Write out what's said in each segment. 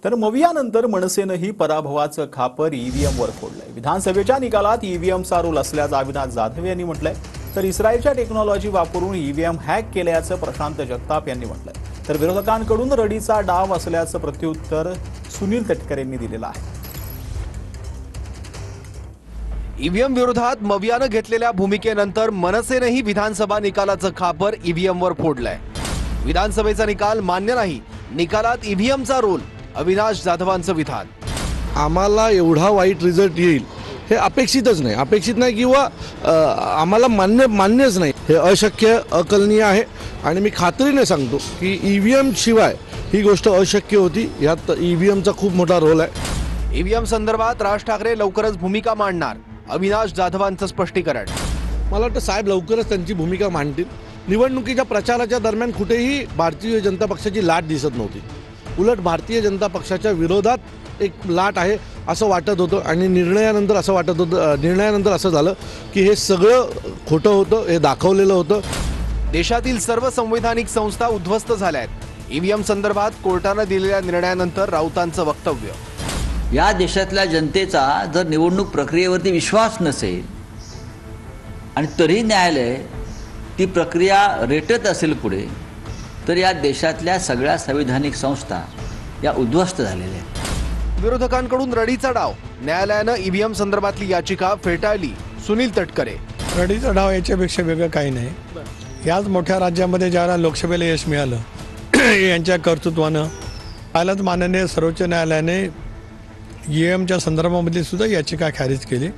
तर मवियानंतर मनसेनंही पराभवाचं खापर ईव्हीएमवर फोडलंय। विधानसभेच्या निकालात ईव्हीएमचा रोल असल्याचं अविनाश जाधव यांनी म्हटलंय। तर इस्रायलच्या टेक्नॉलॉजी वापरून ईव्हीएम हॅक केल्याचं प्रशांत जगताप यांनी म्हटलंय। तर विरोधकांकडून रडीचा डाव असल्याचं प्रत्युत्तर सुनील तटकरे यांनी दिलेलं आहे। ईव्हीएम विरोधात मवियानं घेतलेल्या भूमिकेनंतर मनसेनंही विधानसभा निकालाचं खापर ईव्हीएमवर फोडलंय। विधानसभेचा निकाल मान्य नाही, निकालात ईव्हीएमचा रोल, अविनाश जाधवांचं विधान। आम्हाला एवढा वाईट रिझल्ट येईल हे अपेक्षितच नाही, अपेक्षित नाही किंवा आम्हाला मान्यच नाही। हे अशक्य, अकल्पनीय आहे आणि मी खात्रीने सांगतो की ईव्हीएम शिवाय ही गोष्ट अशक्य होती। यात ईव्हीएमचा खूप मोठा रोल आहे। ईव्हीएम संदर्भात राज ठाकरे लवकरच भूमिका मांडणार, अविनाश जाधवांचं स्पष्टीकरण। मला वाटतं साहेब लवकरच त्यांची भूमिका मांडतील। निवडणुकीच्या प्रचाराच्या दरम्यान कुठेही भारतीय जनता पक्षाची लाट दिसत नव्हती, उलट भारतीय जनता पक्षाच्या विरोधात एक लाट आहे असं वाटत होतं आणि निर्णयानंतर असं झालं की हे सगळं खोटं होतं, हे दाखवलेलं होतं। देशातील सर्व संवैधानिक संस्था उद्ध्वस्त झाल्यात। ईव्हीएम संदर्भात कोर्टानं दिलेल्या निर्णयानंतर राऊतांचं वक्तव्य। या देशातल्या जनतेचा जर निवडणूक प्रक्रियेवरती विश्वास नसेल आणि तरी न्यायालय ती प्रक्रिया रेटत असेल पुढे, तर या देशातल्या सगळ्या संवैधानिक संस्था या उद्ध्वस्त झालेल्या आहेत। विरोधकांकडून रडीचा डाव, न्यायालयानं ईव्हीएम संदर्भातली याचिका फेटाळली, सुनील तटकरे। रडीचा डाव याच्यापेक्षा वेगळं काही नाही। याच मोठ्या राज्यामध्ये ज्याला लोकसभेला यश मिळालं यांच्या कर्तृत्वानं पाहिलं तर माननीय सर्वोच्च न्यायालयाने ईव्हीएमच्या संदर्भामधली सुद्धा याचिका खारिज केली।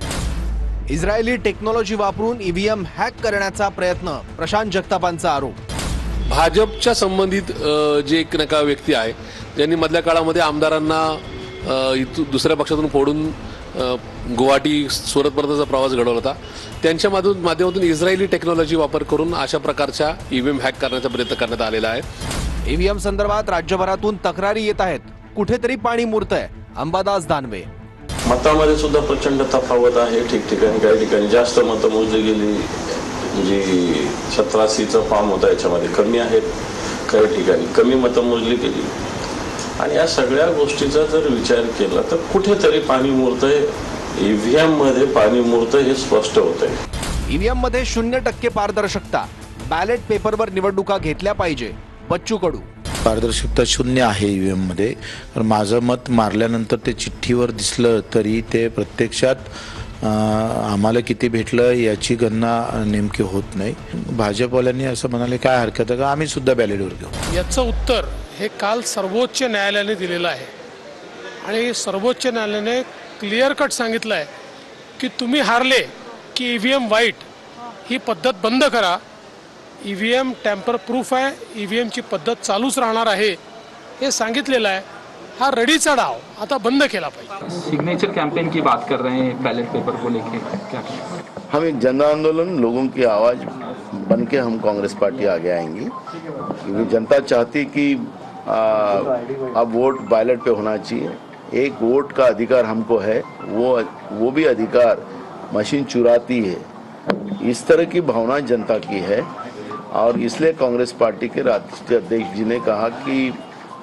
इस्रायली टेक्नॉलॉजी वापरून ईव्हीएम हॅक करण्याचा प्रयत्न, प्रशांत जगतापांचा आरोप। भाजपच्या संबंधित जे एक नका व्यक्ती आहे ज्यांनी मधल्या काळामध्ये आमदारांना दुसऱ्या पक्षातून फोडून गुवाहाटी सुरतपर्यंतचा प्रवास घडवला होता, त्यांच्या माध्यमातून इस्रायली टेक्नॉलॉजी वापर करून अशा प्रकारच्या ईव्हीएम हॅक करण्याचा प्रयत्न करण्यात आलेला आहे। ईव्हीएम संदर्भात राज्यभरातून तक्रारी येत आहेत, कुठेतरी पाणी मुरतंय, अंबादास दानवे। मतामध्ये सुद्धा प्रचंड तफावत आहे। ठिकठिकाणी काही ठिकाणी जास्त मतं मोजली गेली, जी 87चं फॉर्म होता याच्यामध्ये कमी आहेत, काही ठिकाणी कमी मतं मोजली गेली। आणि या सगळ्या गोष्टीचा जर विचार केला तर कुठेतरी पाणी मुरतंय, ईव्हीएम मध्ये पाणी मुरतंय हे स्पष्ट होतंय। ईव्हीएम मध्ये 0% पारदर्शकता, बॅलेट पेपरवर निवडणुका घेतल्या पाहिजे, बच्चू कडू। पारदर्शकता शून्य आहे ईव्हीएम मध्ये। तर माझं मत मारल्यानंतर ते चिठ्ठीवर दिसलं तरी ते प्रत्यक्षात आम्हाला किती भेटलं याची गणना नेमकी होत नाही। भाजपवाल्यांनी असं म्हणाले काय हरकत आहे का आम्ही सुद्धा बॅलेटवर घेऊ। याचं उत्तर हे काल सर्वोच्च न्यायालयाने दिलेलं आहे आणि सर्वोच्च न्यायालयाने क्लिअर कट सांगितलं आहे की तुम्ही हारले की ईव्हीएम वाईट ही पद्धत बंद करा। ईव्हीएम टॅम्पर प्रूफ आहे, ईव्हीएमची पद्धत चालूच राहणार आहे हे सांगितलेलं आहे। हा रडीचा डाव आता बंद केला पाहिजे। सिग्नेचर कैंपेन की बात कर रहे हैं बैलेट पेपर को लेके, क्या हम एक जन आंदोलन, लोगों की आवाज बन के हम कांग्रेस पार्टी आगे आएंगी, क्योंकि जनता चाहती कि अब वोट बैलेट पे होना चाहिए। एक वोट का अधिकार हमको है, वो भी अधिकार मशीन चुराती है। इस तरह की भावना जनता की है और इसलिए कांग्रेस पार्टी के राष्ट्रीय अध्यक्ष जी ने कहा कि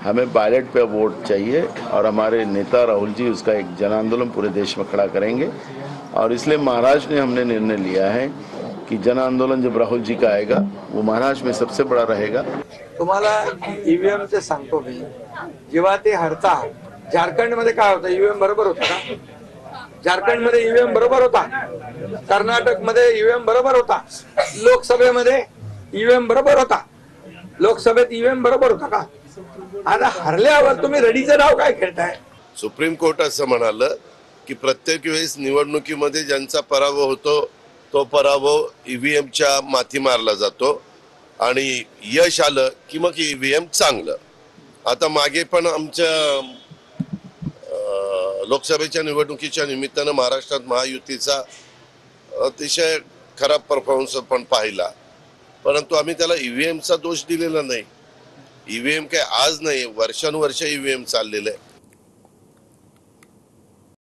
हमें बैलेट पे वोट चाहिए और हमारे नेता राहुल जी उसका एक जन आंदोलन पूरे देश में खड़ा करेंगे। और इसलिए महाराष्ट्र ने हमने निर्णय लिया है कि जन आंदोलन जब राहुल जी का आएगा वो महाराष्ट्र में सबसे बड़ा रहेगा। तुम्हाला ईव्हीएमचे सांगतो मी, जेव्हा ते हरता झारखंड मध्ये काय होतं, ईव्हीएम बरोबर होता का? झारखंड मध्ये ईव्हीएम बरोबर होता, कर्नाटक मध्ये ईव्हीएम बरोबर होता, लोकसभेमध्ये ईव्हीएम बरोबर होता, लोकसभेत ईव्हीएम बरोबर होता का? आता हरल्यावर तुम्ही रडीचा डाव काय खेळताय? सुप्रीम कोर्ट असं म्हणालं की प्रत्येक वेळेस निवडणुकीमध्ये ज्यांचा पराभव होतो तो पराभव ईव्हीएमच्या माथी मारला जातो आणि यश आलं की मग ईव्हीएम चांगलं। आता मागे पण आमच्या लोकसभेच्या निवडणुकीच्या निमित्तानं महाराष्ट्रात महायुतीचा अतिशय खराब परफॉर्मन्स पण पाहिला, परंतु आम्ही त्याला ईव्हीएमचा दोष दिलेला नाही। ईव्हीएम काय आज नाही, वर्षानुवर्ष ईव्हीएम चाललेलं आहे।